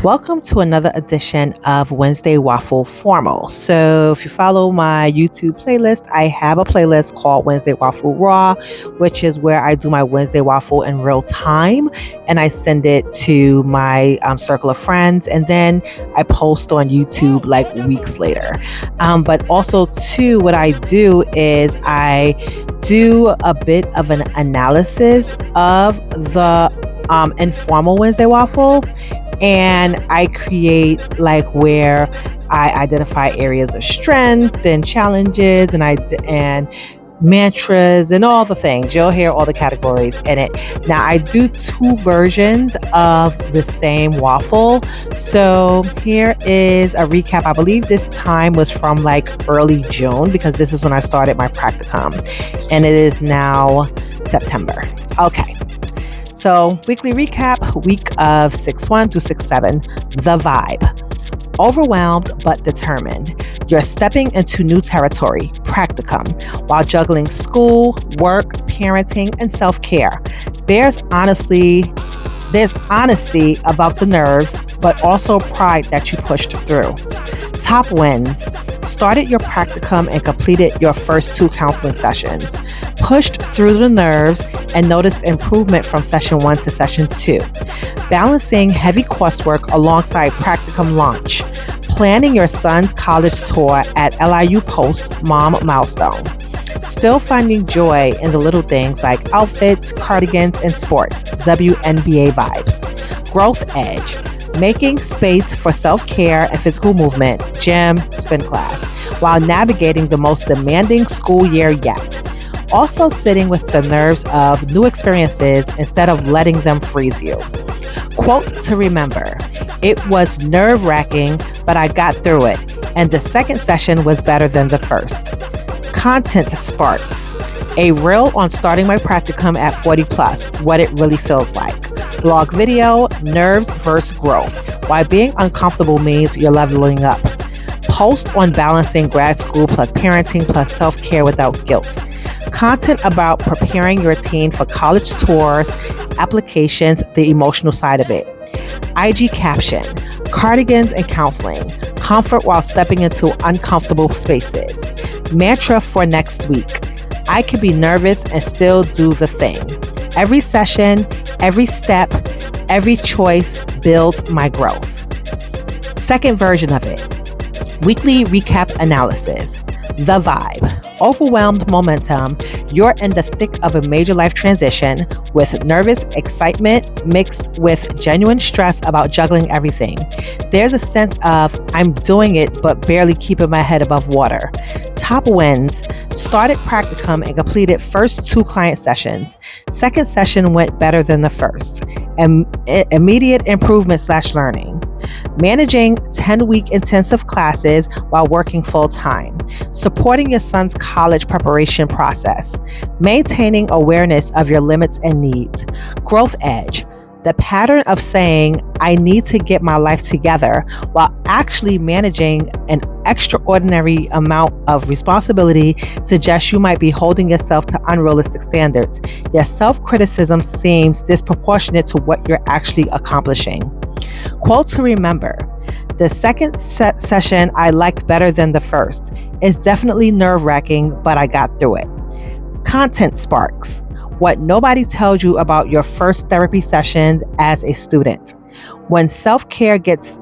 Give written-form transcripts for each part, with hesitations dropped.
Welcome to another edition of Wednesday Waffle Formal. So if you follow my YouTube playlist, I have a playlist called Wednesday Waffle Raw, which is where I do my Wednesday Waffle in real time and I send it to my circle of friends, and then I post on YouTube like weeks later. But also too, what I do is I do a bit of an analysis of the informal Wednesday Waffle, and I create like where I identify areas of strength and challenges and mantras and all the things. You'll hear all the categories in it. Now I do two versions of the same waffle. So here is a recap. I believe this time was from like early June because this is when I started my practicum, and it is now September. Okay. So weekly recap, week of 6-1 through 6-7, the vibe. Overwhelmed but determined. You're stepping into new territory, practicum, while juggling school, work, parenting, and self-care. There's honesty about the nerves, but also pride that you pushed through. Top wins. Started your practicum and completed your first 2 counseling sessions. Pushed through the nerves and noticed improvement from session 1 to session 2. Balancing heavy coursework alongside practicum launch. Planning your son's college tour at LIU Post mom milestone. Still finding joy in the little things like outfits, cardigans, and sports, WNBA vibes. Growth edge. Making space for self-care and physical movement, gym, spin class, while navigating the most demanding school year yet. Also sitting with the nerves of new experiences instead of letting them freeze you. Quote to remember: it was nerve-wracking, but I got through it, and the second session was better than the first. Content sparks. A reel on starting my practicum at 40 plus, what it really feels like. Blog video, nerves versus growth. Why being uncomfortable means you're leveling up. Post on balancing grad school plus parenting plus self-care without guilt. Content about preparing your teen for college tours, applications, the emotional side of it. IG caption: cardigans and counseling. Comfort while stepping into uncomfortable spaces. Mantra for next week: I can be nervous and still do the thing. Every session, every step, every choice builds my growth. Second version of it. Weekly recap analysis. The vibe. Overwhelmed momentum. You're in the thick of a major life transition with nervous excitement mixed with genuine stress about juggling everything. There's a sense of I'm doing it but barely keeping my head above water. Top wins. Started practicum and completed first 2 client sessions. Second session went better than the first. Immediate improvement / learning. Managing 10-week intensive classes while working full-time. Supporting your son's college preparation process. Maintaining awareness of your limits and needs. Growth edge. The pattern of saying, I need to get my life together, while actually managing an extraordinary amount of responsibility suggests you might be holding yourself to unrealistic standards. Your self-criticism seems disproportionate to what you're actually accomplishing. Quote to remember: the second session I liked better than the first. It's definitely nerve-wracking, but I got through it. Content sparks. What nobody tells you about your first therapy sessions as a student. When self-care gets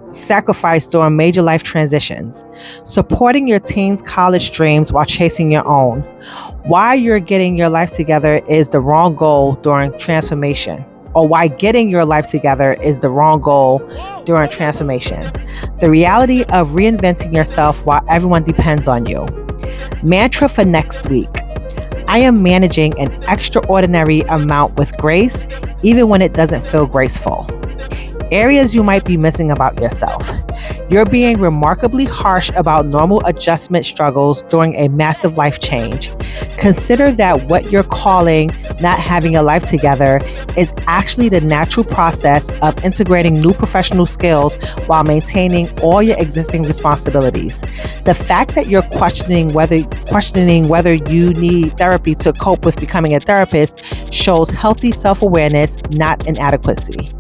sacrificed during major life transitions. Supporting your teen's college dreams while chasing your own. Why you're getting your life together is the wrong goal during transformation. Or why getting your life together is the wrong goal during transformation. The reality of reinventing yourself while everyone depends on you. Mantra for next week. I am managing an extraordinary amount with grace, even when it doesn't feel graceful. Areas you might be missing about yourself. You're being remarkably harsh about normal adjustment struggles during a massive life change. Consider that what you're calling not having a life together is actually the natural process of integrating new professional skills while maintaining all your existing responsibilities. The fact that you're questioning whether you need therapy to cope with becoming a therapist shows healthy self-awareness, not inadequacy.